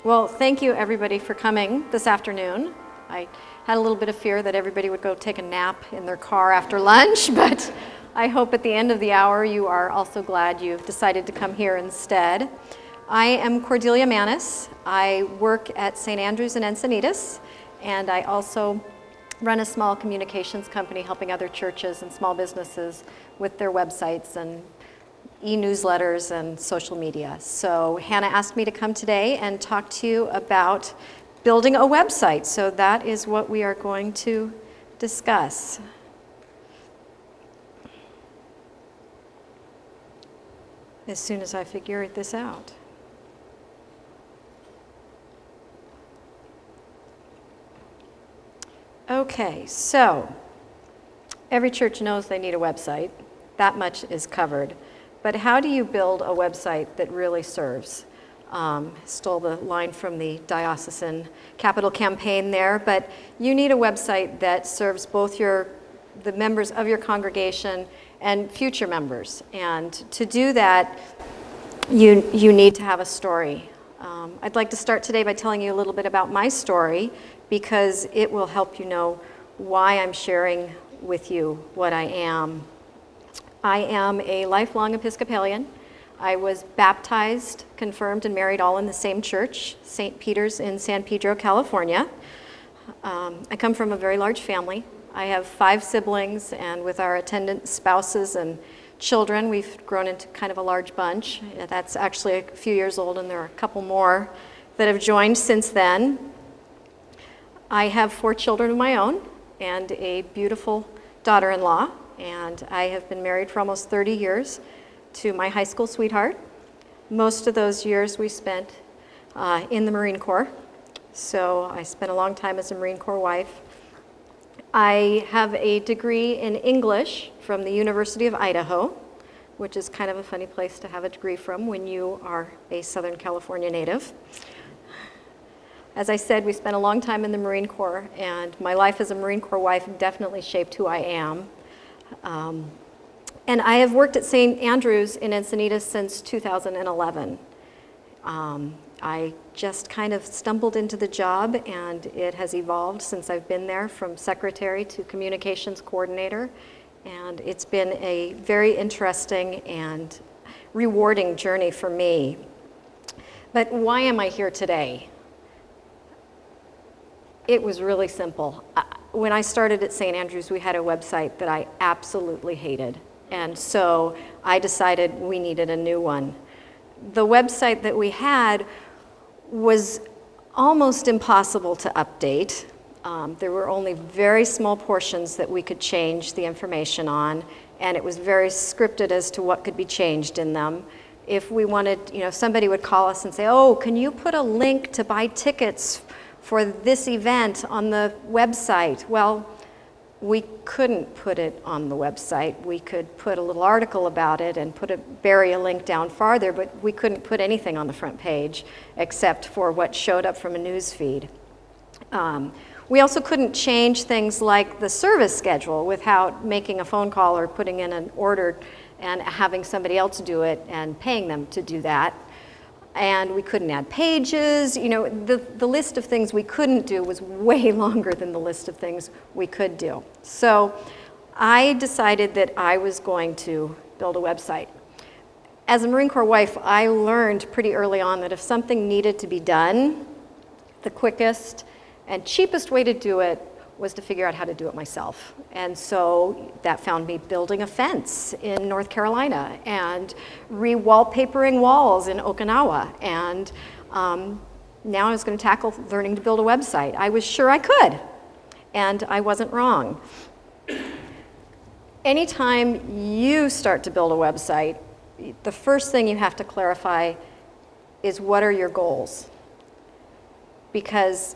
Well, thank you everybody for coming this afternoon. I had a little bit of fear that everybody would go take a nap in their car after lunch, but I hope at the end of the hour you are also glad you've decided to come here instead. I am Cordelia Manis. I work at St. Andrews in Encinitas, and I also run a small communications company helping other churches and small businesses with their websites and e-newsletters and social media. So Hannah asked me to come today and talk to you about building a website. So that is what we are going to discuss. As soon as I figure this out. Okay, so every church knows they need a website. That much is covered. But how do you build a website that really serves? Stole the line from the diocesan capital campaign there, but you need a website that serves both the members of your congregation and future members. And to do that, you need to have a story. I'd like to start today by telling you a little bit about my story, because it will help you know why I'm sharing with you what I am. I am a lifelong Episcopalian. I was baptized, confirmed, and married all in the same church, St. Peter's in San Pedro, California. I come from a very large family. I have 5 siblings, and with our attendant spouses and children, we've grown into kind of a large bunch. That's actually a few years old, and there are a couple more that have joined since then. I have 4 children of my own and a beautiful daughter-in-law, and I have been married for almost 30 years to my high school sweetheart. Most of those years we spent in the Marine Corps, so I spent a long time as a Marine Corps wife. I have a degree in English from the University of Idaho, which is kind of a funny place to have a degree from when you are a Southern California native. As I said, we spent a long time in the Marine Corps, and my life as a Marine Corps wife definitely shaped who I am. And I have worked at St. Andrews in Encinitas since 2011. I just kind of stumbled into the job, and it has evolved since I've been there from secretary to communications coordinator. And it's been a very interesting and rewarding journey for me. But why am I here today? It was really simple. When I started at St. Andrews, we had a website that I absolutely hated. And so I decided we needed a new one. The website that we had was almost impossible to update. There were only very small portions that we could change the information on, and it was very scripted as to what could be changed in them. If we wanted, somebody would call us and say, "Oh, can you put a link to buy tickets for this event on the website?" Well, we couldn't put it on the website. We could put a little article about it and bury a link down farther, but we couldn't put anything on the front page except for what showed up from a news feed. We also couldn't change things like the service schedule without making a phone call or putting in an order and having somebody else do it and paying them to do that. And we couldn't add pages. The list of things we couldn't do was way longer than the list of things we could do. So I decided that I was going to build a website. As a Marine Corps wife, I learned pretty early on that if something needed to be done, the quickest and cheapest way to do it was to figure out how to do it myself. And so that found me building a fence in North Carolina and re-wallpapering walls in Okinawa. And now I was going to tackle learning to build a website. I was sure I could, and I wasn't wrong. Anytime you start to build a website, the first thing you have to clarify is what are your goals? Because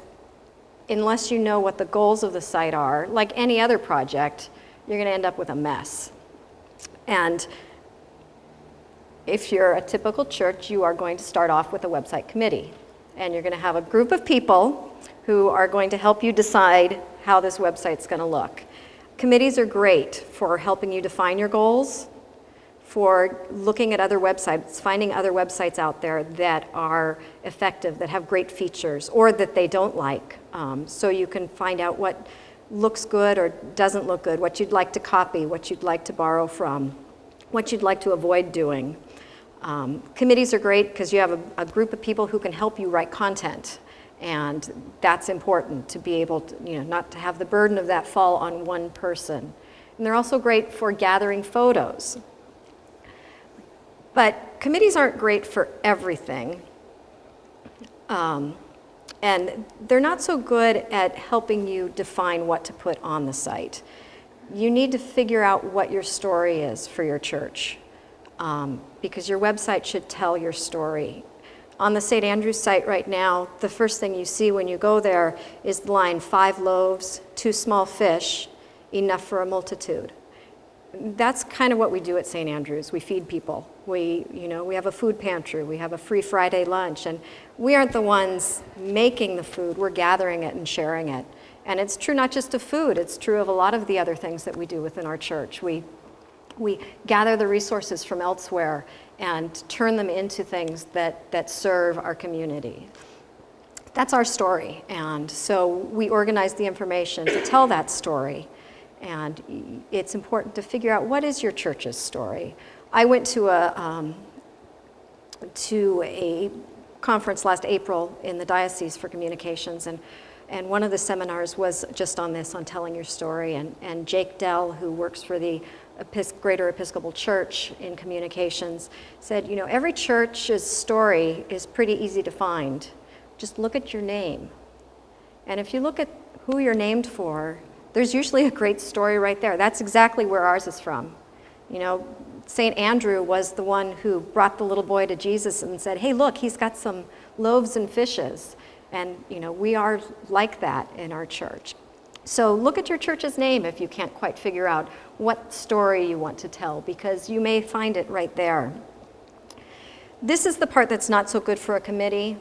unless you know what the goals of the site are, like any other project, you're going to end up with a mess. And if you're a typical church, you are going to start off with a website committee. And you're going to have a group of people who are going to help you decide how this website's going to look. Committees are great for helping you define your goals, for looking at other websites, finding other websites out there that are effective, that have great features, or that they don't like. So you can find out what looks good or doesn't look good, what you'd like to copy, what you'd like to borrow from, what you'd like to avoid doing. Committees are great because you have a group of people who can help you write content. And that's important to be able to, not to have the burden of that fall on one person. And they're also great for gathering photos. But committees aren't great for everything. And they're not so good at helping you define what to put on the site. You need to figure out what your story is for your church, because your website should tell your story. On the St. Andrew's site right now, the first thing you see when you go there is the line, 5 loaves, 2 small fish, enough for a multitude. That's kind of what we do at St. Andrew's. We feed people. We have a food pantry. We have a free Friday lunch. And we aren't the ones making the food. We're gathering it and sharing it. And it's true not just of food. It's true of a lot of the other things that we do within our church. We gather the resources from elsewhere and turn them into things that serve our community. That's our story. And so we organize the information to tell that story. And it's important to figure out, what is your church's story? I went to a conference last April in the Diocese for Communications, and one of the seminars was just on this, on telling your story. And Jake Dell, who works for the Greater Episcopal Church in Communications, said, every church's story is pretty easy to find. Just look at your name. And if you look at who you're named for, there's usually a great story right there. That's exactly where ours is from. St. Andrew was the one who brought the little boy to Jesus and said, hey, look, he's got some loaves and fishes. And, we are like that in our church. So look at your church's name if you can't quite figure out what story you want to tell, because you may find it right there. This is the part that's not so good for a committee.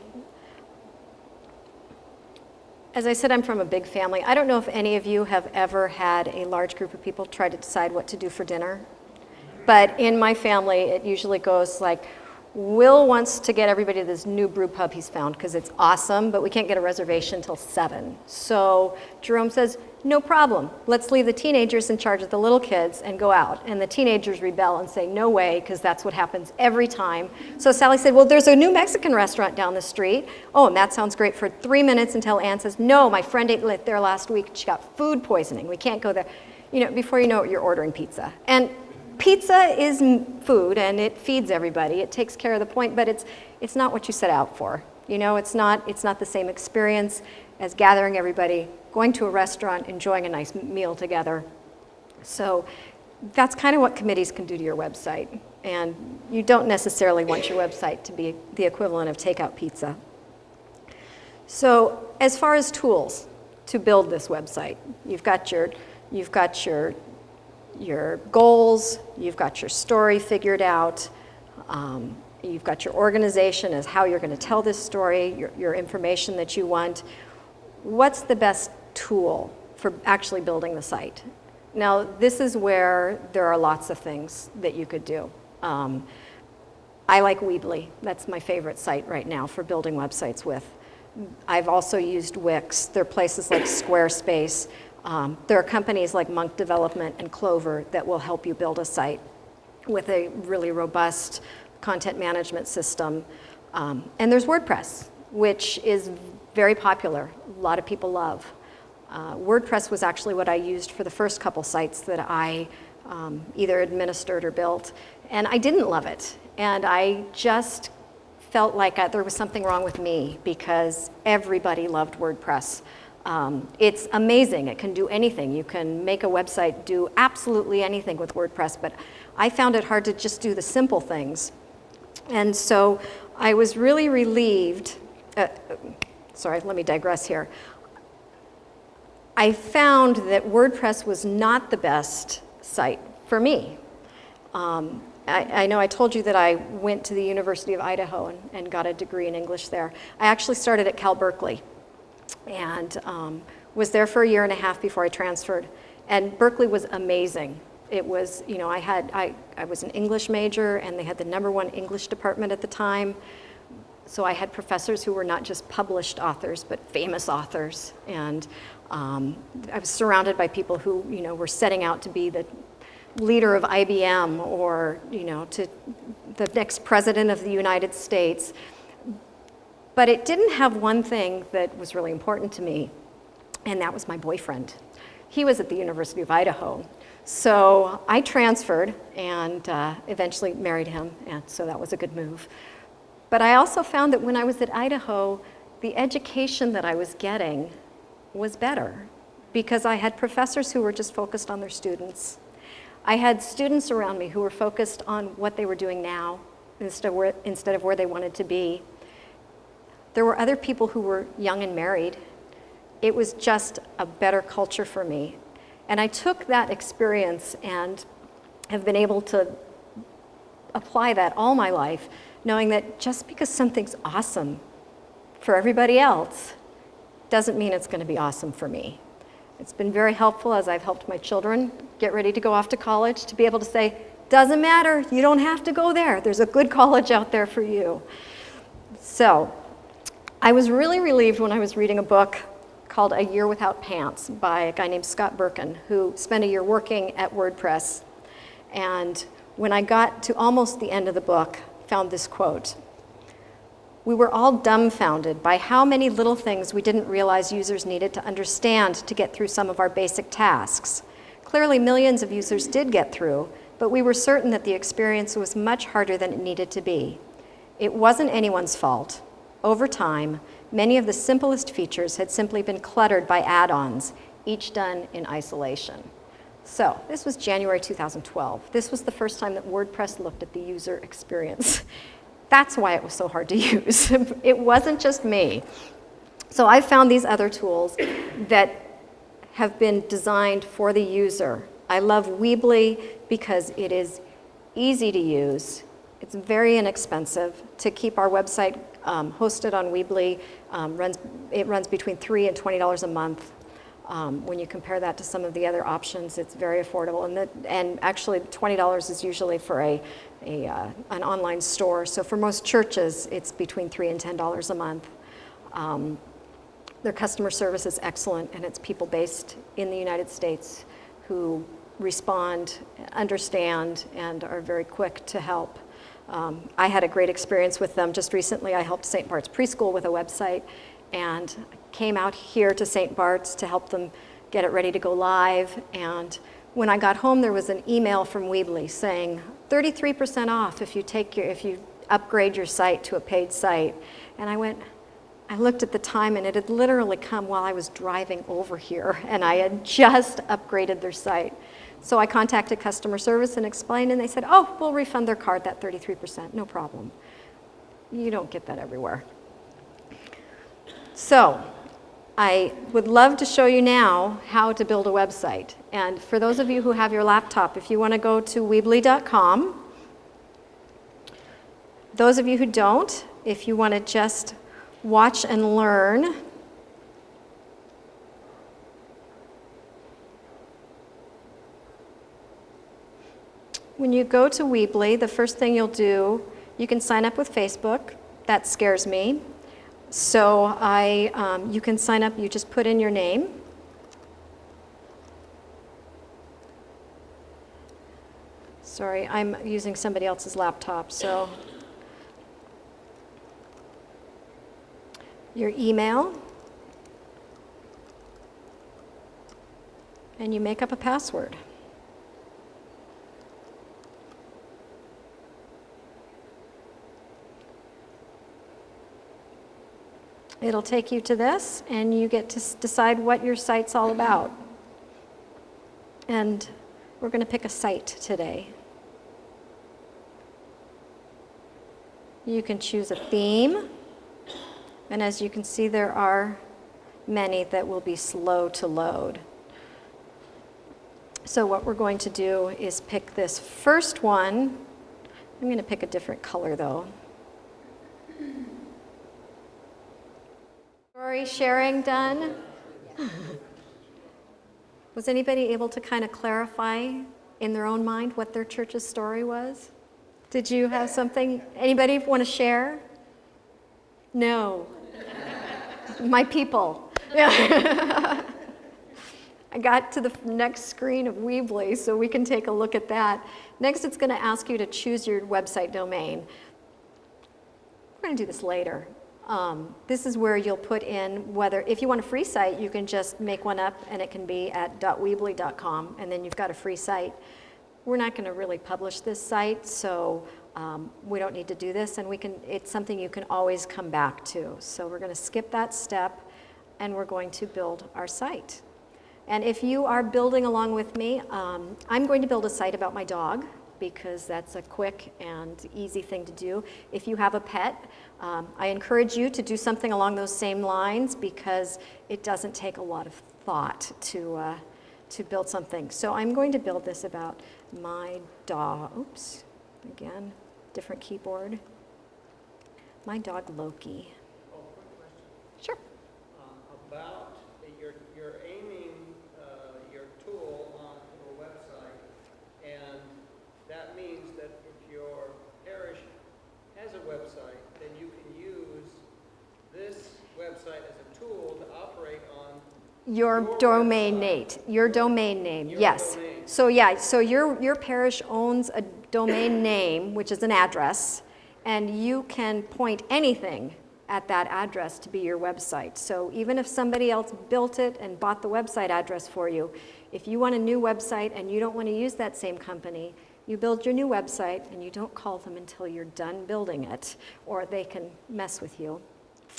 As I said, I'm from a big family. I don't know if any of you have ever had a large group of people try to decide what to do for dinner. But in my family, it usually goes like, Will wants to get everybody to this new brew pub he's found because it's awesome, but we can't get a reservation until 7. So Jerome says, no problem. Let's leave the teenagers in charge of the little kids and go out. And the teenagers rebel and say, no way, because that's what happens every time. So Sally said, well, there's a new Mexican restaurant down the street. Oh, and that sounds great for 3 minutes until Ann says, no, my friend ate there last week. She got food poisoning. We can't go there. Before you know it, you're ordering pizza. And pizza is food, and it feeds everybody. It takes care of the point, but it's not what you set out for. It's not the same experience as gathering everybody, going to a restaurant, enjoying a nice meal together. So that's kind of what committees can do to your website. And you don't necessarily want your website to be the equivalent of takeout pizza. So as far as tools to build this website, you've got your goals, you've got your story figured out, you've got your organization as how you're going to tell this story, your information that you want. What's the best tool for actually building the site? Now, this is where there are lots of things that you could do. I like Weebly. That's my favorite site right now for building websites with. I've also used Wix. There are places like Squarespace. There are companies like Monk Development and Clover that will help you build a site with a really robust content management system. And there's WordPress, which is very popular. A lot of people love. WordPress was actually what I used for the first couple sites that I either administered or built. And I didn't love it. And I just felt like there was something wrong with me because everybody loved WordPress. It's amazing. It can do anything. You can make a website do absolutely anything with WordPress, but I found it hard to just do the simple things. And so I was really relieved. Sorry, let me digress here. I found that WordPress was not the best site for me. I know I told you that I went to the University of Idaho and got a degree in English there. I actually started at Cal Berkeley and was there for 1.5 years before I transferred. And Berkeley was amazing It was, you know, I was an English major, and they had the #1 English department at the time. So I had professors who were not just published authors, but famous authors. And I was surrounded by people who, you know, were setting out to be the leader of IBM or, you know, to the next president of the United States. But it didn't have one thing that was really important to me, and that was my boyfriend. He was at the University of Idaho. So I transferred and eventually married him, and so that was a good move. But I also found that when I was at Idaho, the education that I was getting was better because I had professors who were just focused on their students. I had students around me who were focused on what they were doing now instead of where they wanted to be. There were other people who were young and married. It was just a better culture for me. And I took that experience and have been able to apply that all my life, knowing that just because something's awesome for everybody else doesn't mean it's going to be awesome for me. It's been very helpful as I've helped my children get ready to go off to college to be able to say, doesn't matter, you don't have to go there. There's a good college out there for you. So I was really relieved when I was reading a book called A Year Without Pants by a guy named Scott Birkin, who spent a year working at WordPress. And when I got to almost the end of the book, found this quote: "We were all dumbfounded by how many little things we didn't realize users needed to understand to get through some of our basic tasks. Clearly, millions of users did get through, but we were certain that the experience was much harder than it needed to be. It wasn't anyone's fault. Over time, many of the simplest features had simply been cluttered by add-ons, each done in isolation." So this was January 2012. This was the first time that WordPress looked at the user experience. That's why it was so hard to use. It wasn't just me. So I found these other tools that have been designed for the user. I love Weebly because it is easy to use. It's very inexpensive to keep our website hosted on Weebly. It runs between $3 and $20 a month. When you compare that to some of the other options, it's very affordable. And actually, $20 is usually for an online store. So for most churches, it's between $3 and $10 a month. Their customer service is excellent, and it's people-based in the United States who respond, understand, and are very quick to help. I had a great experience with them. Just recently, I helped St. Bart's Preschool with a website, and came out here to St. Bart's to help them get it ready to go live. And when I got home, there was an email from Weebly saying 33% off if you upgrade your site to a paid site. And I looked at the time, and it had literally come while I was driving over here, and I had just upgraded their site. So I contacted customer service and explained, and they said, oh, we'll refund their card, that 33%, no problem. You don't get that everywhere. So I would love to show you now how to build a website. And for those of you who have your laptop, if you want to go to Weebly.com. Those of you who don't, if you want to just watch and learn, when you go to Weebly, the first thing you'll do, you can sign up with Facebook. That scares me. So you can sign up, you just put in your name. Sorry, I'm using somebody else's laptop, so. Your email. And you make up a password. It'll take you to this, and you get to decide what your site's all about. And we're going to pick a site today. You can choose a theme, and as you can see, there are many that will be slow to load. So what we're going to do is pick this first one. I'm going to pick a different color, though. Story sharing done? Was anybody able to kind of clarify in their own mind what their church's story was? Did you have something? Anybody want to share? No. My people. Yeah. I got to the next screen of Weebly, so we can take a look at that. Next, it's going to ask you to choose your website domain. We're going to do this later. This is where you'll put in whether, if you want a free site, you can just make one up, and it can be at .weebly.com, and then you've got a free site. We're not going to really publish this site, so we don't need to do this, and it's something you can always come back to. So we're going to skip that step, and we're going to build our site. And if you are building along with me, I'm going to build a site about my dog, because that's a quick and easy thing to do. If you have a pet, I encourage you to do something along those same lines, because it doesn't take a lot of thought to build something. So I'm going to build this about my dog. Oops, again, different keyboard. My dog Loki. Oh, quick question. Sure. About you're aiming your tool onto a website, and that means that if your parish has a website, then you can use this website as a tool to operate on Your domain name. Your domain name, yes. Domain. So yeah, so your parish owns a domain name, which is an address, and you can point anything at that address to be your website. So even if somebody else built it and bought the website address for you, if you want a new website and you don't want to use that same company, you build your new website and you don't call them until you're done building it, or they can mess with you.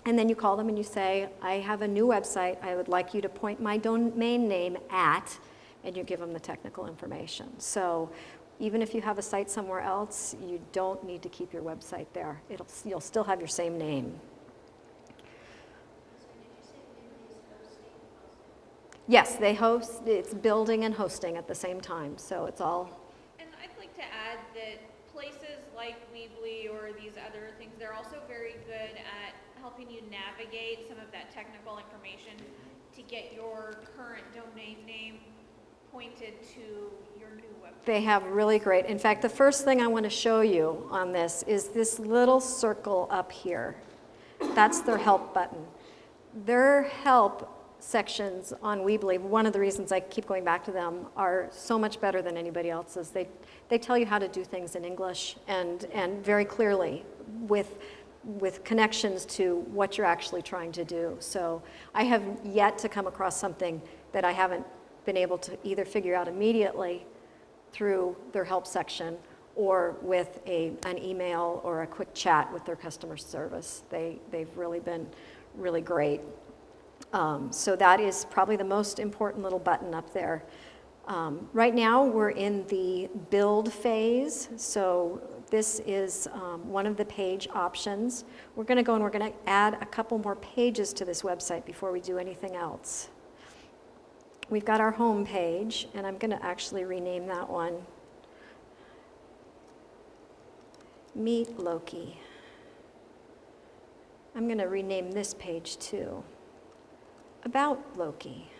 And then you call them and you say, I have a new website, I would like you to point my domain name at, and you give them the technical information. So even if you have a site somewhere else, you don't need to keep your website there. You'll still have your same name. Yes, they host, it's building and hosting at the same time, so it's all. And I'd like to add that places like Weebly or these other things, they're also very good at helping you navigate some of that technical information to get your current domain name pointed to your new website. They have really great, in fact, the first thing I want to show you on this is this little circle up here. That's their help button. Their help sections on Weebly, one of the reasons I keep going back to them, are so much better than anybody else's. They tell you how to do things in English and very clearly with connections to what you're actually trying to do. So I have yet to come across something that I haven't been able to either figure out immediately through their help section or with an email or a quick chat with their customer service. They've really been really great. So that is probably the most important little button up there. Right now we're in the build phase, so this is one of the page options. We're going to go and we're going to add a couple more pages to this website before we do anything else. We've got our home page, and I'm going to actually rename that one Meet Loki. I'm going to rename this page too, About Loki.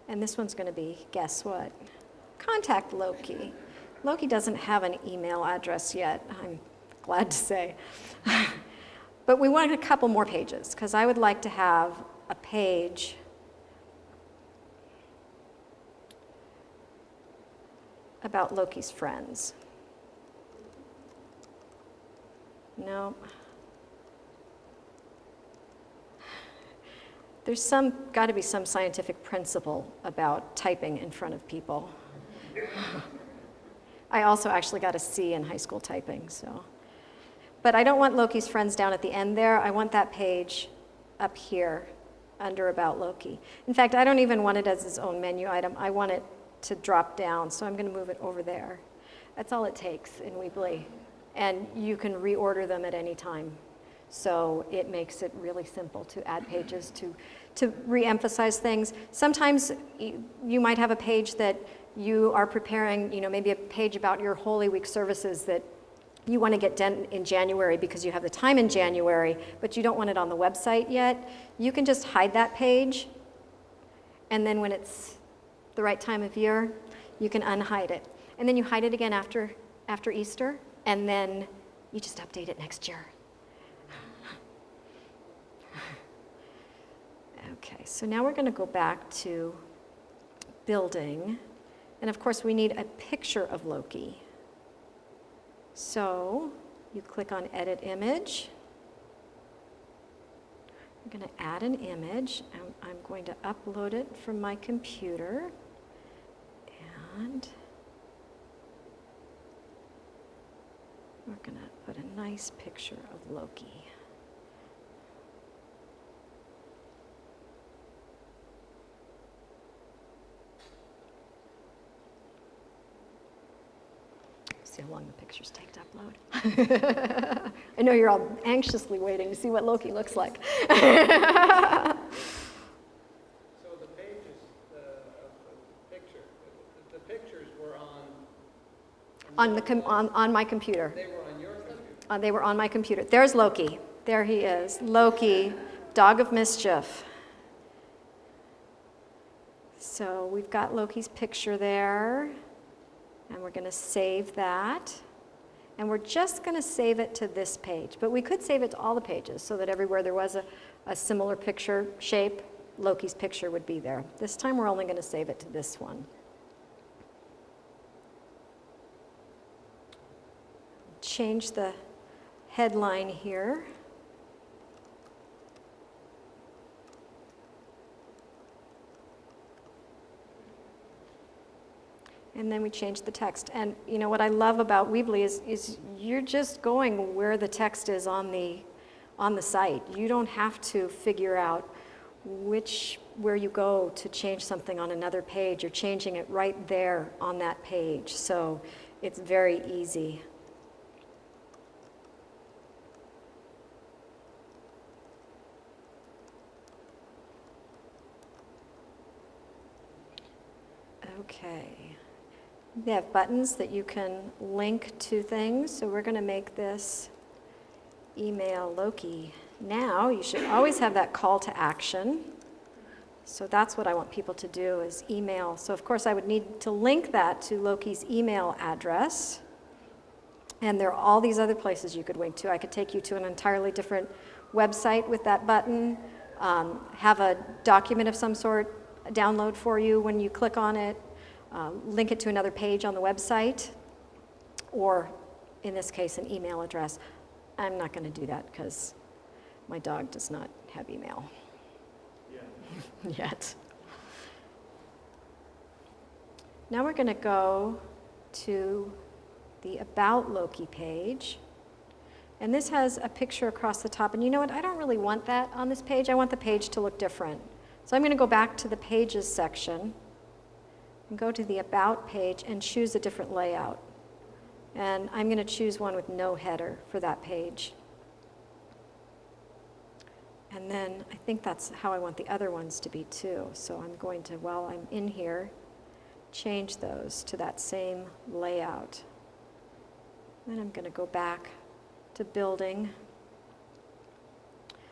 And this one's going to be, guess what? Contact Loki. Loki doesn't have an email address yet, I'm glad to say. But we want a couple more pages, because I would like to have a page about Loki's friends. No. There's got to be some scientific principle about typing in front of people. I also actually got a C in high school typing, so. But I don't want Loki's friends down at the end there. I want that page up here under About Loki. In fact, I don't even want it as its own menu item. I want it to drop down, so I'm going to move it over there. That's all it takes in Weebly. And you can reorder them at any time. So it makes it really simple to add pages, to re-emphasize things. Sometimes you might have a page that you are preparing, maybe a page about your Holy Week services that you want to get done in January because you have the time in January, but you don't want it on the website yet. You can just hide that page, and then when it's the right time of year, you can unhide it. And then you hide it again after Easter, and then you just update it next year. Okay, so now we're going to go back to building. And of course, we need a picture of Loki. So you click on Edit Image. I'm going to add an image. I'm going to upload it from my computer. And we're going to put a nice picture of Loki. See how long the pictures take to upload. I know you're all anxiously waiting to see what Loki looks like. So the pages of the picture, the pictures were On my computer. they were on your computer. They were on my computer. There's Loki. There he is. Loki, dog of mischief. So we've got Loki's picture there. And we're going to save that. And we're just going to save it to this page. But we could save it to all the pages so that everywhere there was a similar picture shape, Loki's picture would be there. This time we're only going to save it to this one. Change the headline here. And then we change the text. And you know what I love about Weebly is you're just going where the text is on the site. You don't have to figure out where you go to change something on another page. You're changing it right there on that page. So it's very easy. Okay. They have buttons that you can link to things, so we're going to make this email Loki. Now, you should always have that call to action. So that's what I want people to do is email. So of course I would need to link that to Loki's email address. And there are all these other places you could link to. I could take you to an entirely different website with that button, have a document of some sort download for you when you click on it, link it to another page on the website, or in this case, an email address. I'm not going to do that because my dog does not have email yet. Now we're going to go to the About Loki page. And this has a picture across the top. And you know what? I don't really want that on this page. I want the page to look different. So I'm going to go back to the Pages section and go to the About page and choose a different layout. And I'm going to choose one with no header for that page. And then I think that's how I want the other ones to be too. So I'm going to, while I'm in here, change those to that same layout. Then I'm going to go back to Building.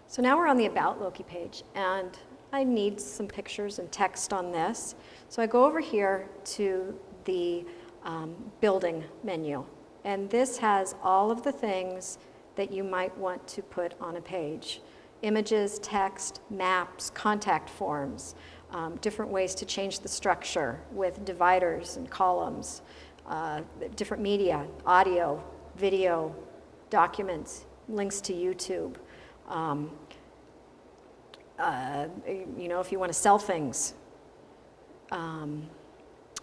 So now we're on the About Loki page, and I need some pictures and text on this. So I go over here to the Building menu, and this has all of the things that you might want to put on a page. Images, text, maps, contact forms, different ways to change the structure with dividers and columns, different media, audio, video, documents, links to YouTube. You know, if you want to sell things. And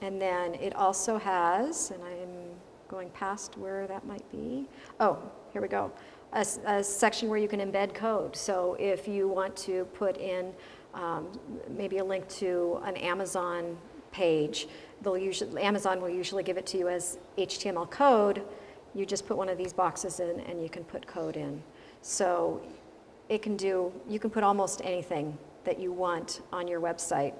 then it also has, and I'm going past where that might be. Oh, here we go. A section where you can embed code. So if you want to put in maybe a link to an Amazon page, Amazon will usually give it to you as HTML code. You just put one of these boxes in and you can put code in. So you can put almost anything that you want on your website.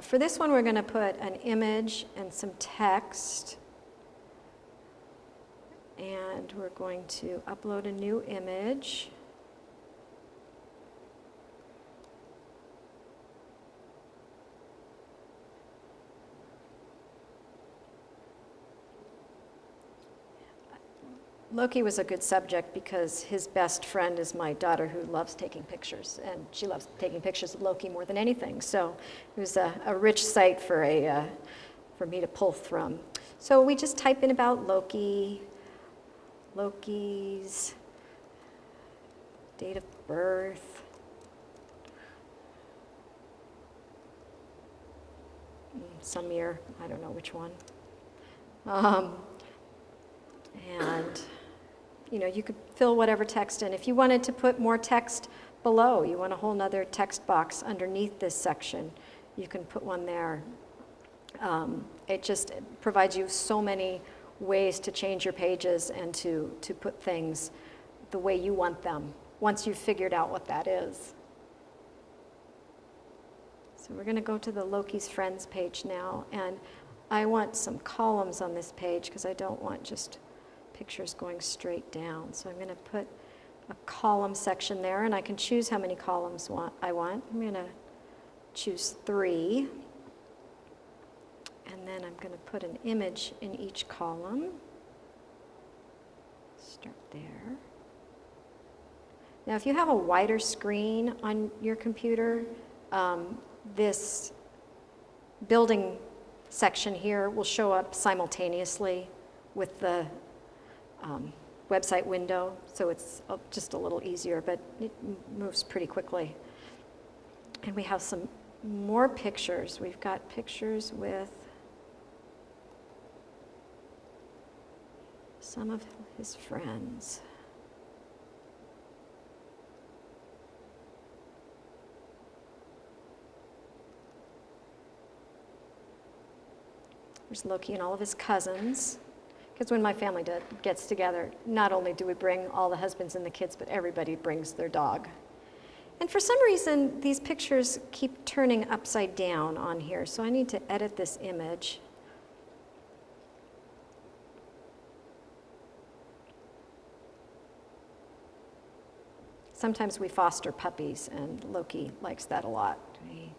For this one, we're going to put an image and some text. And we're going to upload a new image. Loki was a good subject because his best friend is my daughter who loves taking pictures, and she loves taking pictures of Loki more than anything. So it was a rich site for me to pull from. So we just type in about Loki, Loki's date of birth. Some year, I don't know which one. And you could fill whatever text in. If you wanted to put more text below, you want a whole nother text box underneath this section, you can put one there. It just provides you so many ways to change your pages and to put things the way you want them, once you've figured out what that is. So we're going to go to the Loki's Friends page now, and I want some columns on this page because I don't want just pictures going straight down. So I'm going to put a column section there, and I can choose how many columns I want. I'm going to choose 3, and then I'm going to put an image in each column. Start there. Now, if you have a wider screen on your computer, this building section here will show up simultaneously with the website window, so it's just a little easier, but it moves pretty quickly. And we have some more pictures. We've got pictures with some of his friends. There's Loki and all of his cousins. Because when my family gets together, not only do we bring all the husbands and the kids, but everybody brings their dog. And for some reason, these pictures keep turning upside down on here, so I need to edit this image. Sometimes we foster puppies, and Loki likes that a lot. He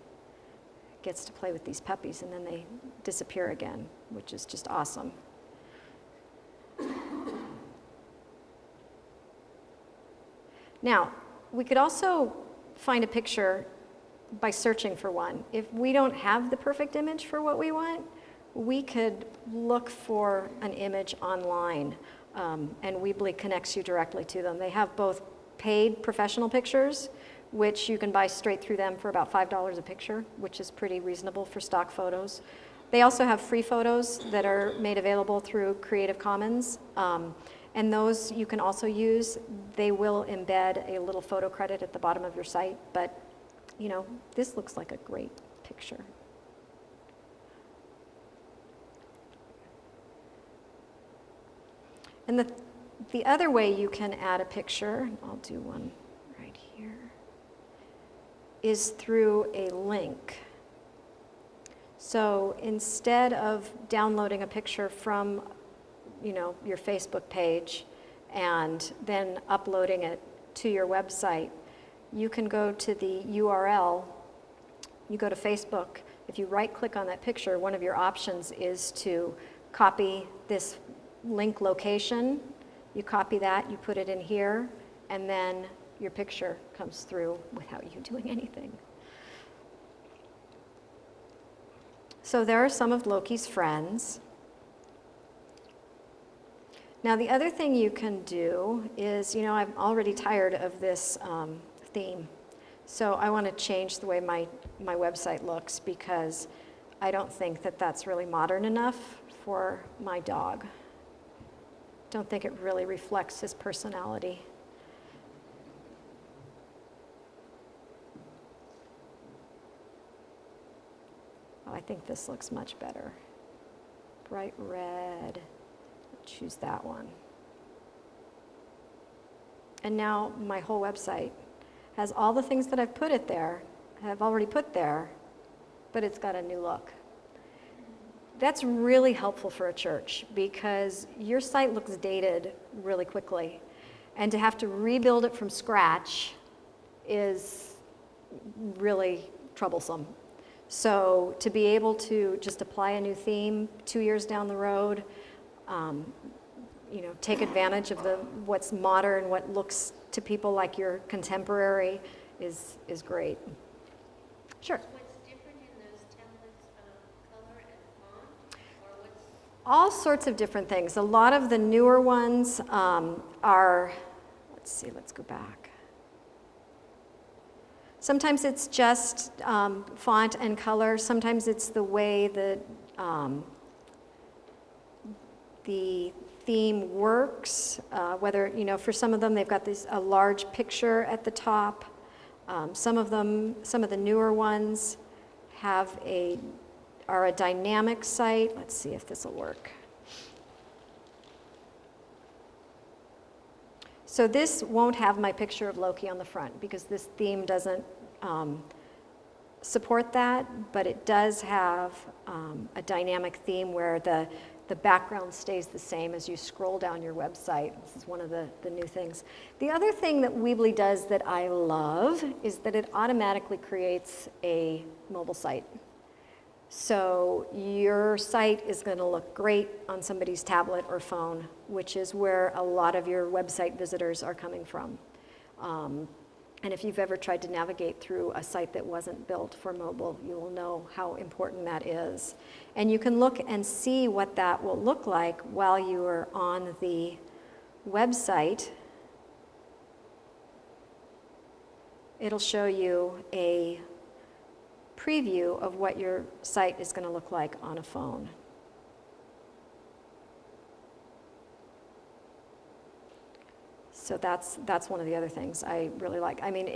gets to play with these puppies, and then they disappear again, which is just awesome. Now, we could also find a picture by searching for one. If we don't have the perfect image for what we want, we could look for an image online, and Weebly connects you directly to them. They have both paid professional pictures, which you can buy straight through them for about $5 a picture, which is pretty reasonable for stock photos. They also have free photos that are made available through Creative Commons. And those you can also use. They will embed a little photo credit at the bottom of your site, but this looks like a great picture. And the other way you can add a picture, I'll do one right here, is through a link. So instead of downloading a picture from your Facebook page and then uploading it to your website, you can go to the URL, you go to Facebook. If you right-click on that picture, one of your options is to copy this link location. You copy that, you put it in here, and then your picture comes through without you doing anything. So there are some of Loki's friends. Now, the other thing you can do is, I'm already tired of this theme. So I want to change the way my website looks because I don't think that that's really modern enough for my dog. Don't think it really reflects his personality. Oh, I think this looks much better. Bright red. Choose that one. And now my whole website has all the things that I've already put there, but it's got a new look. That's really helpful for a church because your site looks dated really quickly, and to have to rebuild it from scratch is really troublesome. So to be able to just apply a new theme 2 years down the road, take advantage of what's modern, what looks to people like your contemporary is great. Sure. What's different in those templates of color and font, or what's? All sorts of different things. A lot of the newer ones are, let's see, let's go back. Sometimes it's just font and color. Sometimes it's the way that the theme works, whether, for some of them, they've got a large picture at the top. Some of the newer ones are a dynamic site. Let's see if this will work. So this won't have my picture of Loki on the front because this theme doesn't support that, but it does have a dynamic theme where the background stays the same as you scroll down your website. This is one of the new things. The other thing that Weebly does that I love is that it automatically creates a mobile site. So your site is going to look great on somebody's tablet or phone, which is where a lot of your website visitors are coming from. And if you've ever tried to navigate through a site that wasn't built for mobile, you will know how important that is. And you can look and see what that will look like while you are on the website. It'll show you a preview of what your site is going to look like on a phone. So that's one of the other things I really like. I mean,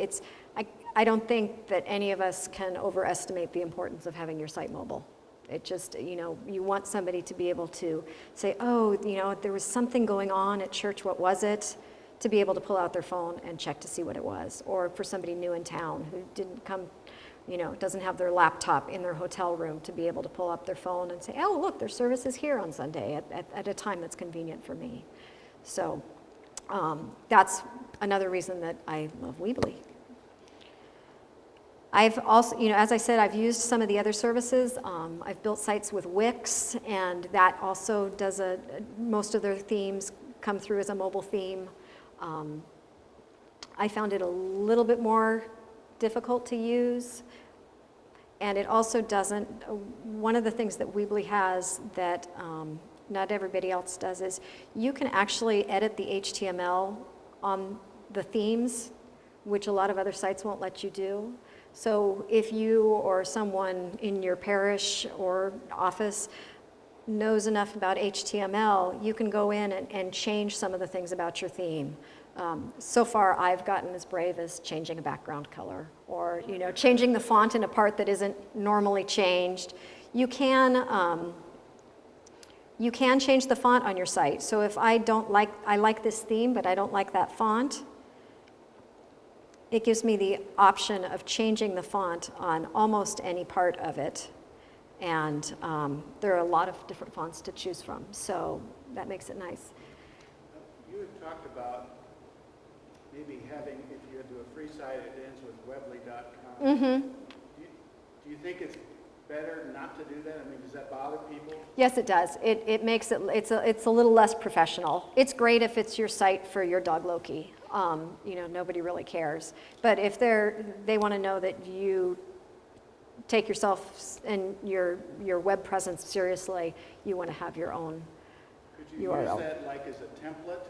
I don't think that any of us can overestimate the importance of having your site mobile. It just, you want somebody to be able to say, oh, there was something going on at church, what was it? To be able to pull out their phone and check to see what it was. Or for somebody new in town who didn't come, doesn't have their laptop in their hotel room, to be able to pull up their phone and say, oh, look, there's services here on Sunday at a time that's convenient for me. So that's another reason that I love Weebly. I've also, as I said, I've used some of the other services. I've built sites with Wix, and that also does most of their themes come through as a mobile theme. I found it a little bit more difficult to use, and it also doesn't, one of the things that Weebly has that not everybody else does is you can actually edit the HTML on the themes, which a lot of other sites won't let you do. So if you or someone in your parish or office knows enough about HTML, you can go in and change some of the things about your theme. So far, I've gotten as brave as changing a background color or changing the font in a part that isn't normally changed. You can change the font on your site. So if I like this theme, but I don't like that font, it gives me the option of changing the font on almost any part of it. And there are a lot of different fonts to choose from, so that makes it nice. You had talked about maybe having, if you do a free site, it ends with weebly.com. Mm-hmm. Do you think it's better not to do that? I mean, does that bother people? Yes, it does. It makes it's a little less professional. It's great if it's your site for your dog Loki. Nobody really cares. But if they want to know that you take yourself and your web presence seriously, you want to have your own Could you URL. use that like as a template?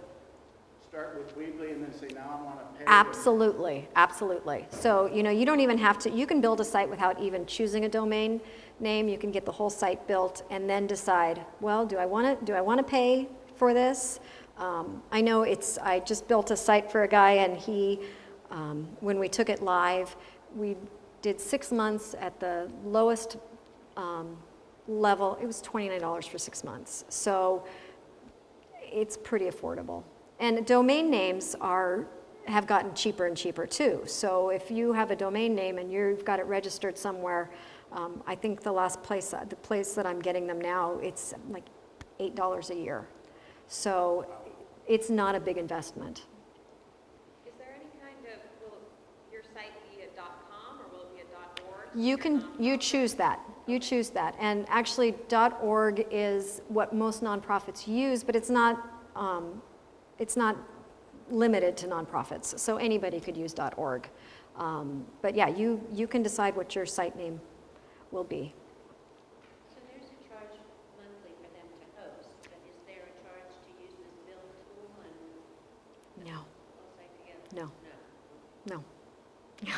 Start with Weebly and then say, now I want to pay. Absolutely, absolutely. So, you don't even have to, you can build a site without even choosing a domain name. You can get the whole site built and then decide, well, do I want to pay for this? I know I just built a site for a guy, and he, when we took it live, we did 6 months at the lowest level. It was $29 for 6 months. So it's pretty affordable. And domain names have gotten cheaper and cheaper too. So if you have a domain name and you've got it registered somewhere, I think the place that I'm getting them now, it's like $8 a year. So it's not a big investment. Is there any kind of, will your site be a .com or will it be a .org? You choose that. You choose that. And actually .org is what most nonprofits use, but it's not limited to nonprofits, so anybody could use .org. But yeah, you can decide what your site name will be. So there's a charge monthly for them to host, but is there a charge to use this build tool and No, whole site together? no, No. no.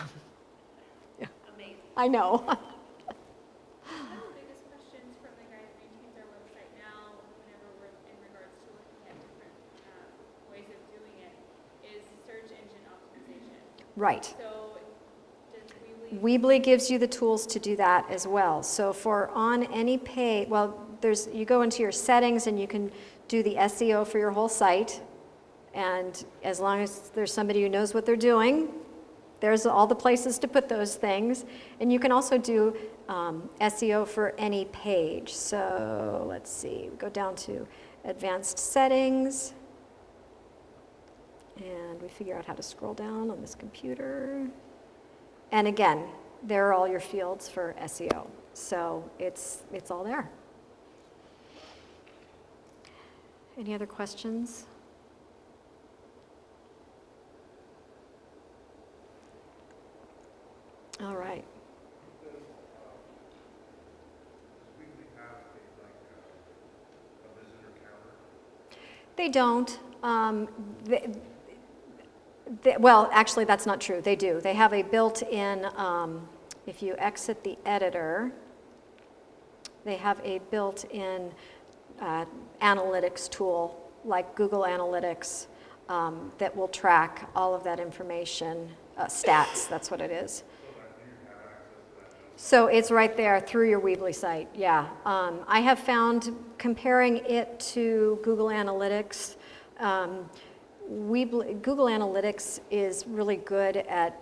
Amazing. I know. One of the biggest questions from the guy that maintains our website now, whenever we're in regards to looking at different ways of doing it, is search engine optimization. Right. So does Weebly gives you the tools to do that as well. So for on any page, well, you go into your settings and you can do the SEO for your whole site. And as long as there's somebody who knows what they're doing, there's all the places to put those things. And you can also do SEO for any page. So let's see, we go down to advanced settings. And we figure out how to scroll down on this computer. And again, there are all your fields for SEO. So it's all there. Any other questions? All right. Does Weebly have a visitor counter? They don't. Well, actually, that's not true. They do. They have a built-in, if you exit the editor, they have a built-in analytics tool like Google Analytics that will track all of that information, stats, that's what it is. So it's right there through your Weebly site, yeah. I have found, comparing it to Google Analytics, Google Analytics is really good at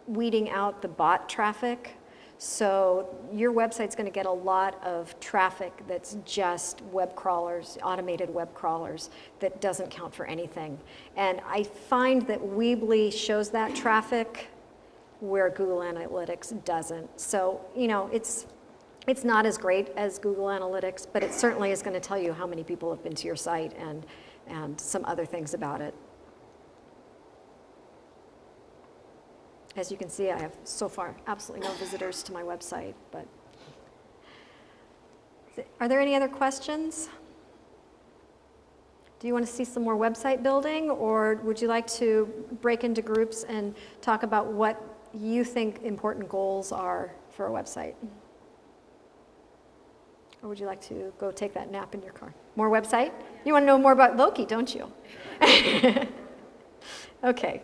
weeding out the bot traffic. So your website's going to get a lot of traffic that's just web crawlers, automated web crawlers, that doesn't count for anything. And I find that Weebly shows that traffic where Google Analytics doesn't. So, it's not as great as Google Analytics, but it certainly is going to tell you how many people have been to your site and some other things about it. As you can see, I have so far absolutely no visitors to my website, but are there any other questions? Do you want to see some more website building, or would you like to break into groups and talk about what you think important goals are for a website? Or would you like to go take that nap in your car? More website? You want to know more about Loki, don't you? Okay.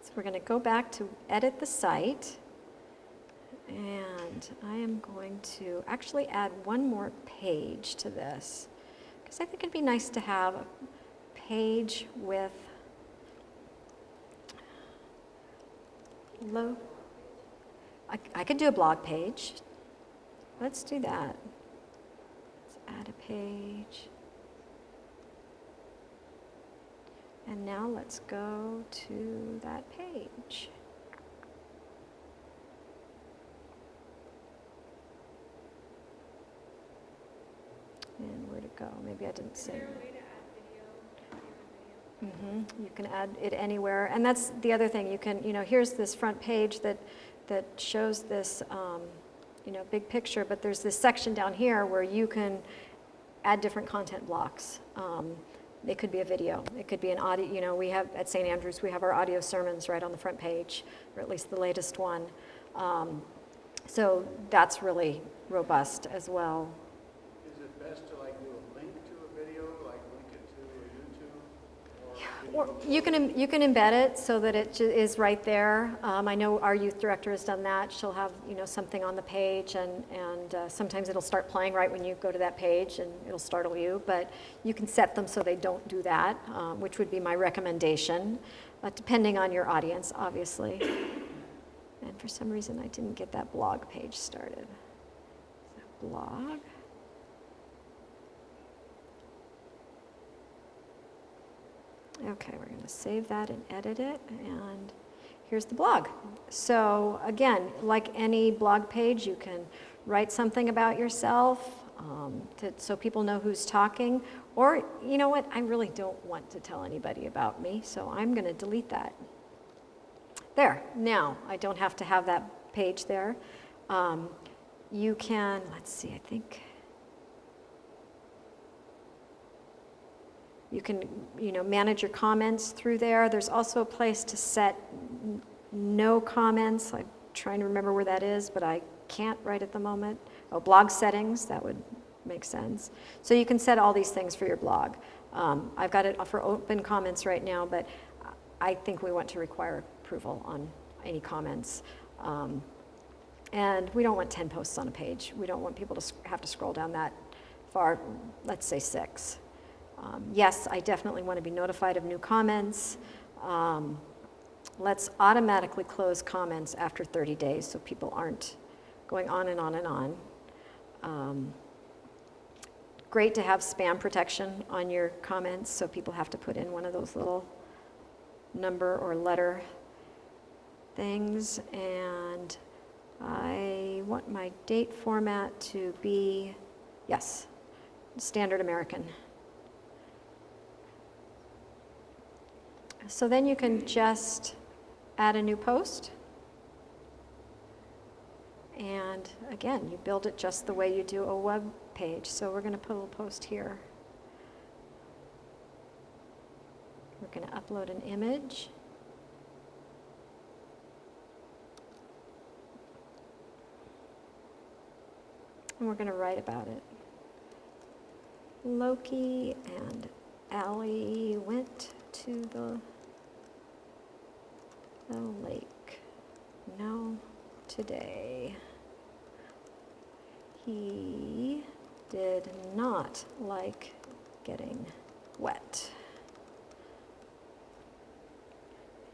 So we're going to go back to edit the site. And I am going to actually add one more page to this, because I think it'd be nice to have a page with I could do a blog page. Let's do that. Let's add a page. And now let's go to that page. And where to go? Maybe I didn't say. is there a way to add video? You can add it anywhere, and that's the other thing. You can, here's this front page that shows this, big picture, but there's this section down here where you can add different content blocks. It could be a video, it could be an audio. We have at St. Andrews, we have our audio sermons right on the front page, or at least the latest one. So that's really robust as well. Is it best to do a link to a video, like link it to a YouTube? Or you can embed it so that it is right there. I know our youth director has done that. She'll have something on the page, and sometimes it'll start playing right when you go to that page, and it'll startle you. But you can set them so they don't do that, which would be my recommendation, depending on your audience, obviously. And for some reason, I didn't get that blog page started. Is that blog? Okay, we're going to save that and edit it, and here's the blog. So again, like any blog page, you can write something about yourself so people know who's talking. Or, you know what, I really don't want to tell anybody about me, so I'm going to delete that. There, now, I don't have to have that page there. You can, let's see, I think, you can, manage your comments through there. There's also a place to set no comments. I'm trying to remember where that is, but I can't right at the moment. Oh, blog settings, that would make sense. So you can set all these things for your blog. I've got it for open comments right now, but I think we want to require approval on any comments. And we don't want 10 posts on a page. We don't want people to have to scroll down that far, let's say 6. Yes, I definitely want to be notified of new comments. Let's automatically close comments after 30 days so people aren't going on and on and on. Great to have spam protection on your comments, so people have to put in one of those little number or letter things. And I want my date format to be, yes, standard American. So then you can just add a new post. And again, you build it just the way you do a web page. So we're going to put a little post here. We're going to upload an image. And we're going to write about it. Loki and Allie went to the lake. No, today. He did not like getting wet.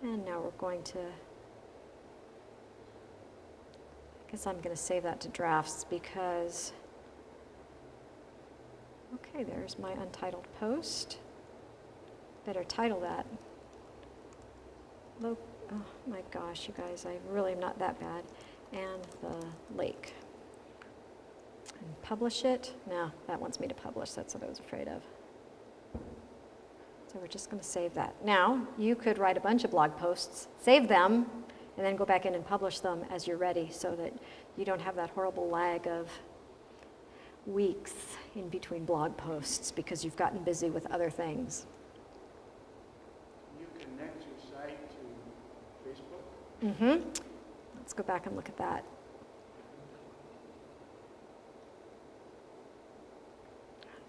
And now we're going to, I guess I'm going to save that to drafts because, okay, there's my untitled post. Better title that. Oh my gosh, you guys, I really am not that bad. And the lake. And publish it. No, that wants me to publish. That's what I was afraid of. So we're just going to save that. Now, you could write a bunch of blog posts, save them, and then go back in and publish them as you're ready so that you don't have that horrible lag of weeks in between blog posts because you've gotten busy with other things. You connect your site to Facebook? Let's go back and look at that.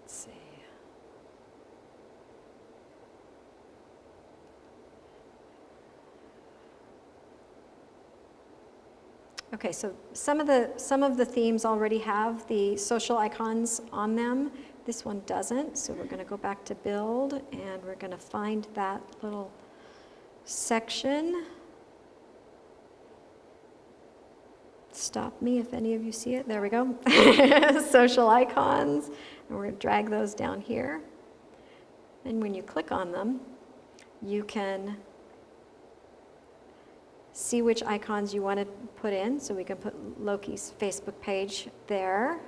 Let's see. Okay, so some of the themes already have the social icons on them. This one doesn't, so we're going to go back to build and we're going to find that little section. Stop me if any of you see it. There we go. Social icons. And we're going to drag those down here. And when you click on them, you can see which icons you want to put in. So we can put Loki's Facebook page there,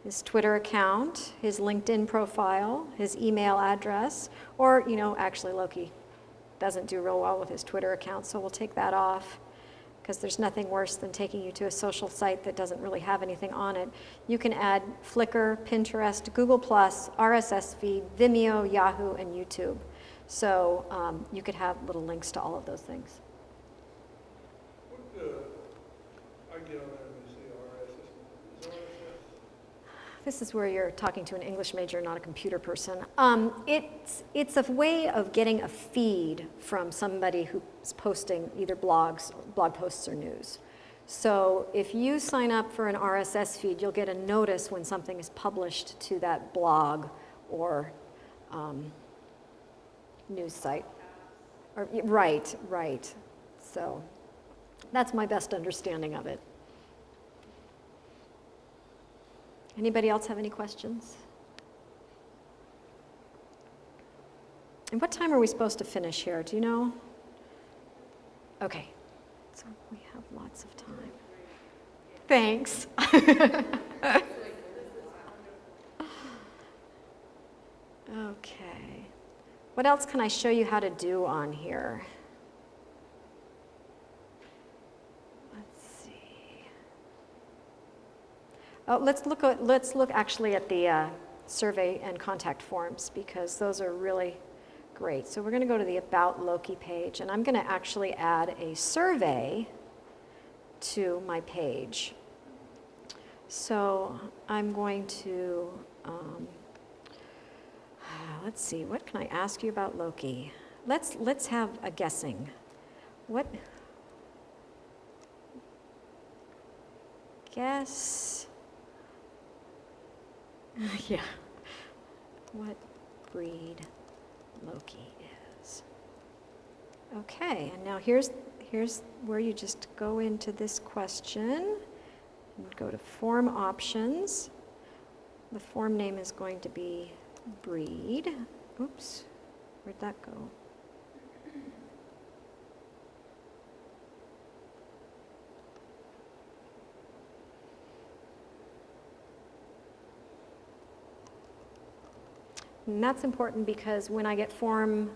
his Twitter account, his LinkedIn profile, his email address, or, actually Loki doesn't do real well with his Twitter account, so we'll take that off because there's nothing worse than taking you to a social site that doesn't really have anything on it. You can add Flickr, Pinterest, Google+, RSS feed, Vimeo, Yahoo, and YouTube. So you could have little links to all of those things. I get on there and see RSS. Is RSS? This is where you're talking to an English major, not a computer person. It's a way of getting a feed from somebody who's posting either blog posts or news. So if you sign up for an RSS feed, you'll get a notice when something is published to that blog or news site. Right. So that's my best understanding of it. Anybody else have any questions? And what time are we supposed to finish here? Do you know? Okay, so we have lots of time. Thanks. Okay. What else can I show you how to do on here? Let's see. Oh, let's look actually at the survey and contact forms, because those are really great. So we're going to go to the About Loki page, and I'm going to actually add a survey to my page. So I'm going to, let's see, what can I ask you about Loki? Let's have a guessing. Guess, yeah, what breed Loki is. Okay, and now here's where you just go into this question and go to form options. The form name is going to be breed. Oops, where'd that go? And that's important because when I get form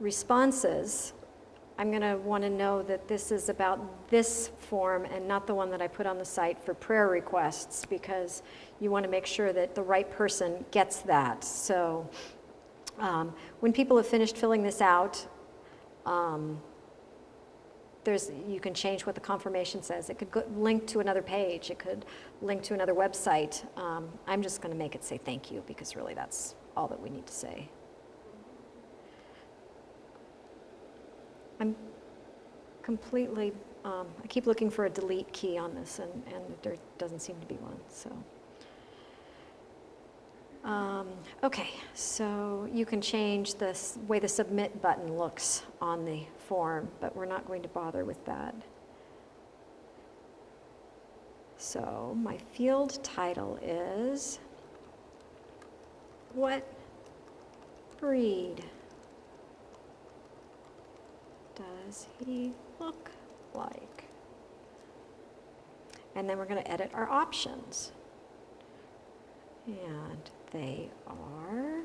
responses, I'm going to want to know that this is about this form and not the one that I put on the site for prayer requests, because you want to make sure that the right person gets that. So when people have finished filling this out, you can change what the confirmation says. It could link to another page. It could link to another website. I'm just going to make it say thank you, because really that's all that we need to say. I'm completely, I keep looking for a delete key on this, and there doesn't seem to be one, so. Okay, so you can change the way the submit button looks on the form, but we're not going to bother with that. So my field title is, what breed does he look like? And then we're going to edit our options. And they are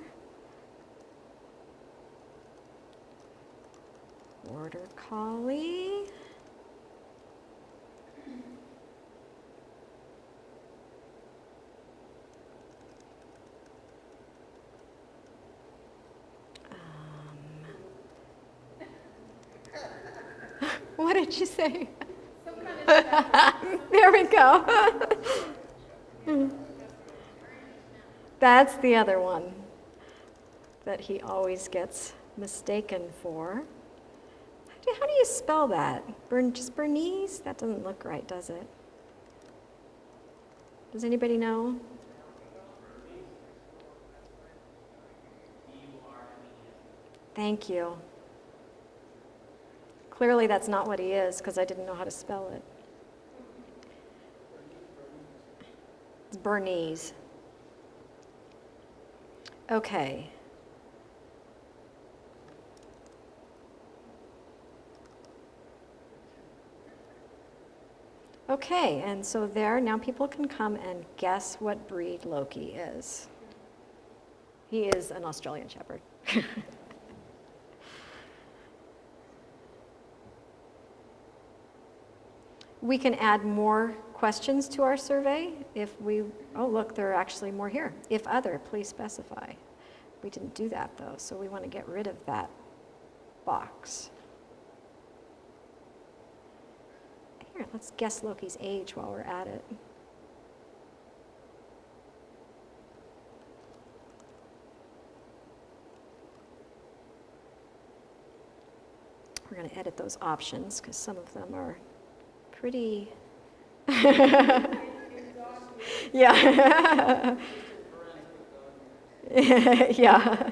Border Collie, what did you say? Some kind of There we go. That's the other one that he always gets mistaken for. How do you spell that? Just Bernese? That doesn't look right, does it? Does anybody know? Thank you. Clearly that's not what he is, because I didn't know how to spell it. It's Bernese. Okay. Okay, and so now people can come and guess what breed Loki is. He is an Australian Shepherd. We can add more questions to our survey if oh look, there are actually more here. If other, please specify. We didn't do that though, so we want to get rid of that box. Here, let's guess Loki's age while we're at it. We're going to edit those options because some of them are pretty, yeah. Yeah.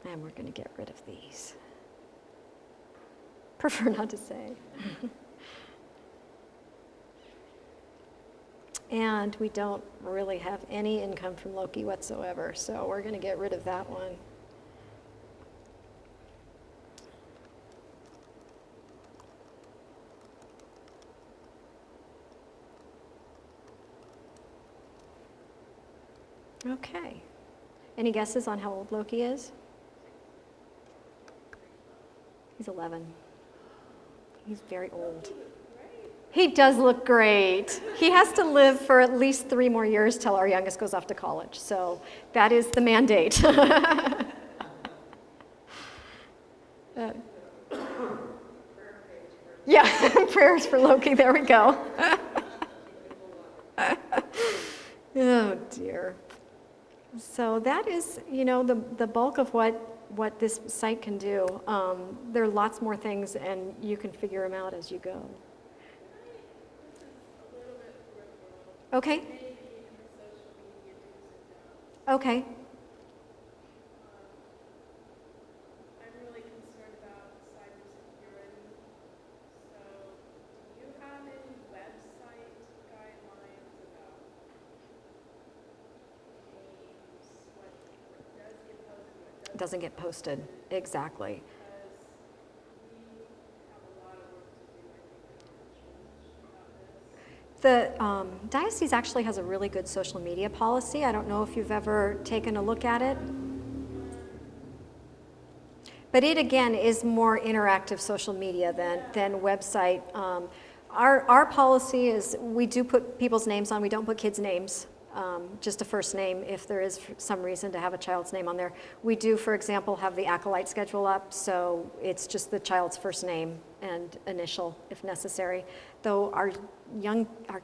And we're going to get rid of these. Prefer not to say. And we don't really have any income from Loki whatsoever, so we're going to get rid of that one. Okay. Any guesses on how old Loki is? He's 11. He's very old. He does look great. He has to live for at least 3 more years till our youngest goes off to college. So that is the mandate. Yeah, prayers for Loki. There we go. Oh, dear. So that is, the bulk of what this site can do. There are lots more things, and you can figure them out as you go. Okay. Okay. I'm really concerned about cybersecurity. So, do you have any website guidelines about names, what does get posted, what Doesn't get posted. Exactly. Because we have a lot of work to do, I think, in our church about this. The diocese actually has a really good social media policy. I don't know if you've ever taken a look at it. But it, again, is more interactive social media than website. Our policy is we do put people's names on. We don't put kids' names, just a first name if there is some reason to have a child's name on there. We do, for example, have the acolyte schedule up, so it's just the child's first name and initial if necessary. Though our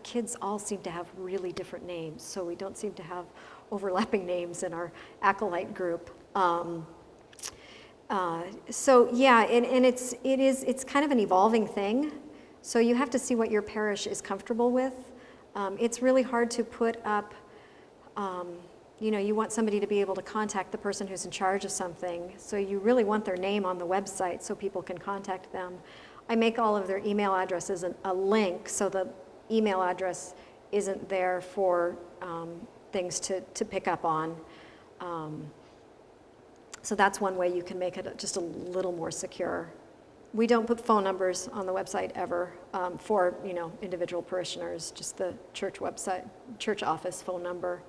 kids all seem to have really different names, so we don't seem to have overlapping names in our acolyte group. So yeah, and it's kind of an evolving thing. So you have to see what your parish is comfortable with. It's really hard to put up, you want somebody to be able to contact the person who's in charge of something. So you really want their name on the website so people can contact them. I make all of their email addresses a link so the email address isn't there for things to pick up on. So that's one way you can make it just a little more secure. We don't put phone numbers on the website ever for individual parishioners, just the church website, church office phone number.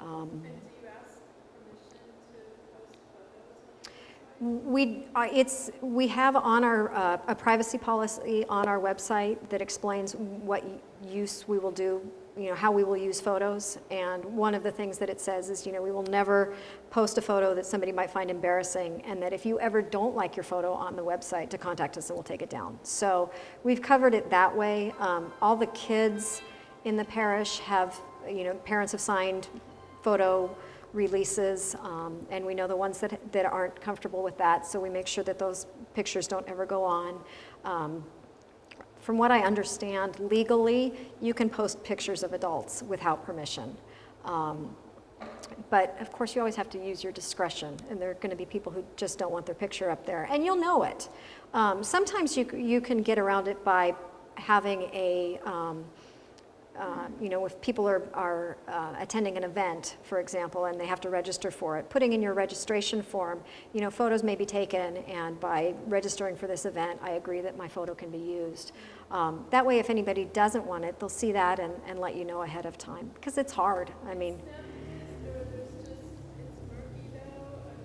And do you ask permission to post photos on the website? We have on our a privacy policy on our website that explains what use we will do, how we will use photos. And one of the things that it says is, we will never post a photo that somebody might find embarrassing, and that if you ever don't like your photo on the website, to contact us and we'll take it down. So we've covered it that way. All the kids in the parish have, parents have signed photo releases, and we know the ones that aren't comfortable with that, so we make sure that those pictures don't ever go on. From what I understand, legally, you can post pictures of adults without permission. But of course, you always have to use your discretion, and there are going to be people who just don't want their picture up there, and you'll know it. Sometimes you can get around it by having a if people are attending an event, for example, and they have to register for it, putting in your registration form, photos may be taken, and by registering for this event, I agree that my photo can be used. That way, if anybody doesn't want it, they'll see that and let you know ahead of time, because it's hard. I mean, It's murky though. I'm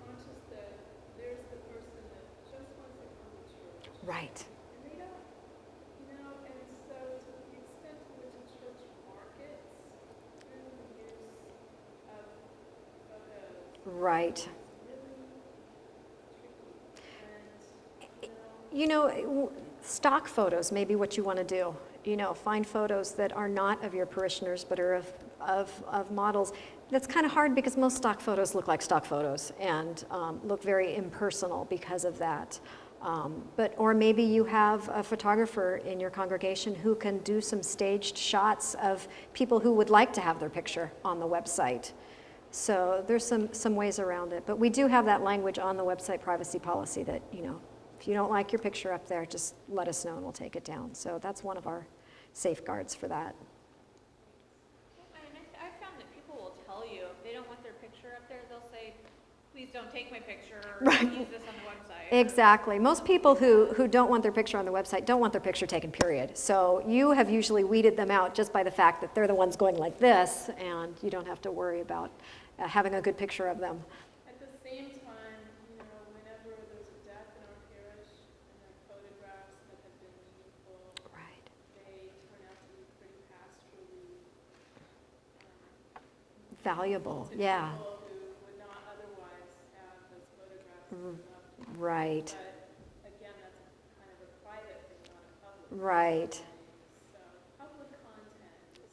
conscious that there's the person that just wants to come to church. right. And they don't, and so to the extent to which a church markets through the use of photos, Right. it's really tricky. And, Stock photos may be what you want to do. Find photos that are not of your parishioners but are of models. That's kind of hard because most stock photos look like stock photos and look very impersonal because of that. Or maybe you have a photographer in your congregation who can do some staged shots of people who would like to have their picture on the website. So there's some ways around it. But we do have that language on the website privacy policy that, If you don't like your picture up there, just let us know and we'll take it down. So that's one of our safeguards for that. And I found that people will tell you, if they don't want their picture up there, they'll say, please don't take my picture, or Right. don't use this on the website. Exactly. Most people who don't want their picture on the website don't want their picture taken, period. So you have usually weeded them out just by the fact that they're the ones going like this, and you don't have to worry about having a good picture of them. At the same time, whenever there's a death in our parish, and there are photographs that have been meaningful, Right. they turn out to be pretty pastorally Valuable, to yeah. people who would not otherwise have those photographs put up. Right, But again, that's kind of a private thing, not a public. right. So public content is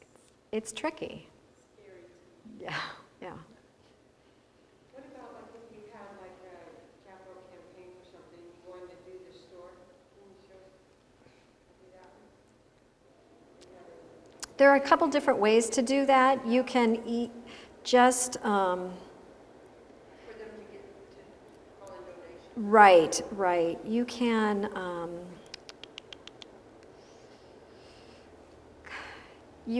It's tricky. scary to me. Yeah, yeah. What about like if you had like a capital campaign or something, you wanted to do the store, can you show, do that one? There are a couple different ways to do that. You can just, For them to get to call in donations? right, right. You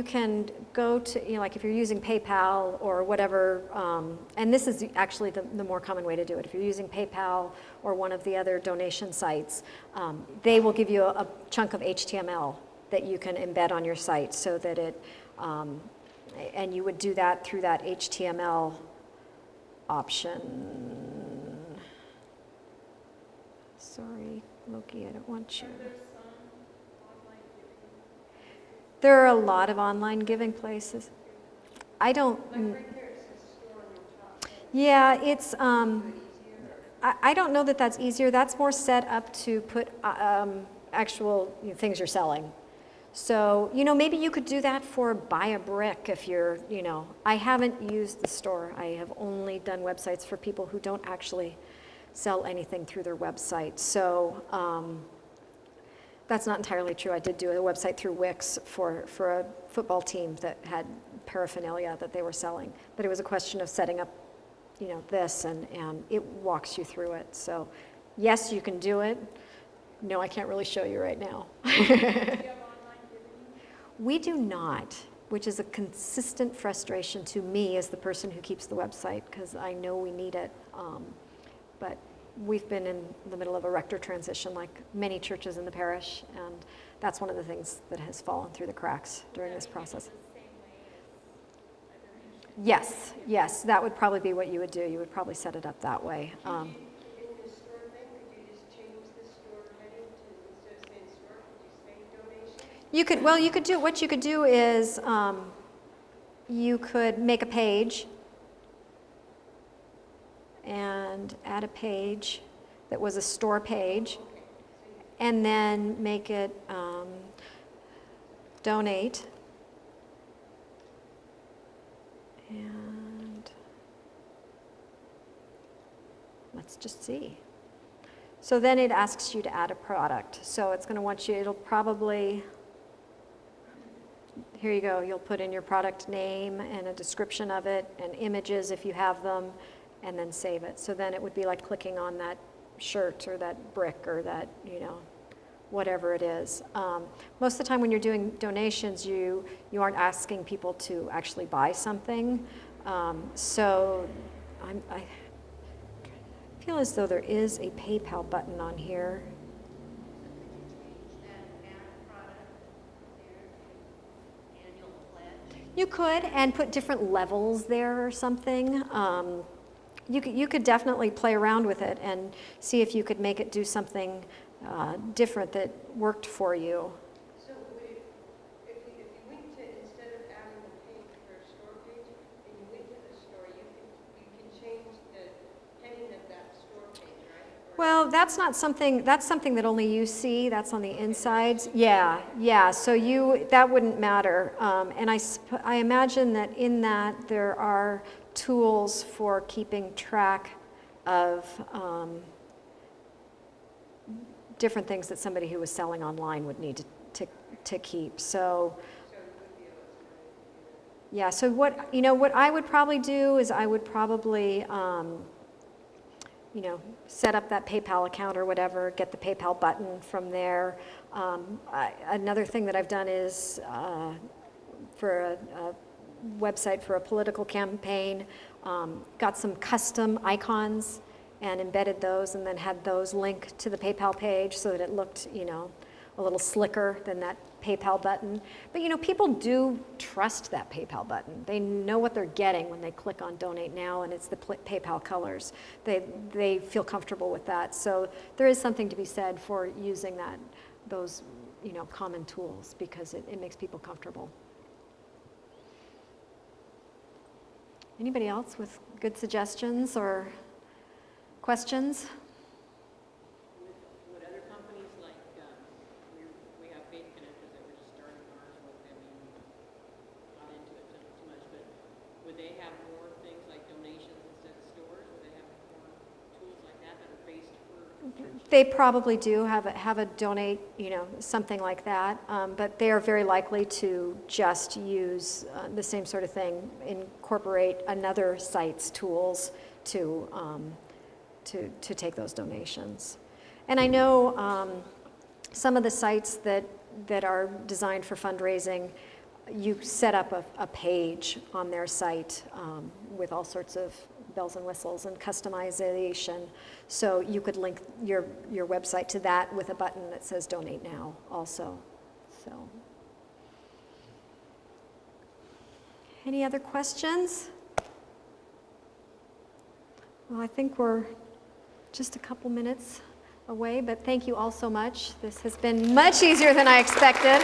can go to, like if you're using PayPal or whatever, and this is actually the more common way to do it. If you're using PayPal or one of the other donation sites, they will give you a chunk of HTML that you can embed on your site so that it, and you would do that through that HTML option. Sorry, Loki, I don't want you. There are a lot of online giving places. I don't. Right there, it says store on your top. Yeah, it's. I don't know that that's easier. That's more set up to put actual things you're selling. So, maybe you could do that for buy a brick if you're, I haven't used the store. I have only done websites for people who don't actually sell anything through their website. So that's not entirely true. I did do a website through Wix for a football team that had paraphernalia that they were selling. But it was a question of setting up, this, and it walks you through it. So yes, you can do it. No, I can't really show you right now. We do not, which is a consistent frustration to me as the person who keeps the website, because I know we need it. But we've been in the middle of a rector transition like many churches in the parish, and that's one of the things that has fallen through the cracks during this process. Yes, yes, that would probably be what you would do. You would probably set it up that way. In the store thing, could you just change the store heading to, instead of saying store, could you say donation? You could do, what you could do is you could make a page and add a page that was a store page, and then make it donate. And let's just see. So then it asks you to add a product. So it's going to want you, it'll probably, here you go, you'll put in your product name and a description of it and images if you have them, and then save it. So then it would be like clicking on that shirt or that brick or that, whatever it is. Most of the time when you're doing donations, you aren't asking people to actually buy something. So I feel as though there is a PayPal button on here. You could, and put different levels there or something. You could definitely play around with it and see if you could make it do something different that worked for you. So if you went to, instead of adding a page for a store page, and you went to the store, you can change the heading of that store page, right? Or- Well, that's something that only you see. That's on the insides. Yeah. So that wouldn't matter. And I imagine that in that there are tools for keeping track of different things that somebody who was selling online would need to keep. So yeah. So what I would probably do is I would probably set up that PayPal account or whatever, get the PayPal button from there. Another thing that I've done is for a website for a political campaign, got some custom icons and embedded those and then had those link to the PayPal page so that it looked, a little slicker than that PayPal button. But people do trust that PayPal button. They know what they're getting when they click on Donate Now and it's the PayPal colors. They feel comfortable with that. So there is something to be said for using those common tools because it makes people comfortable. Anybody else with good suggestions or questions? Would other companies like, we have Faith Connectors that we're just starting ours with, not into it too much, but would they have more things like donations instead of stores? Would they have more tools like that are based for? They probably do have a donate, something like that, but they are very likely to just use the same sort of thing, incorporate another site's tools to take those donations. And I know some of the sites that are designed for fundraising, you set up a page on their site with all sorts of bells and whistles and customization. So you could link your website to that with a button that says Donate Now also. So, any other questions? Well, I think we're just a couple minutes away, but thank you all so much. This has been much easier than I expected.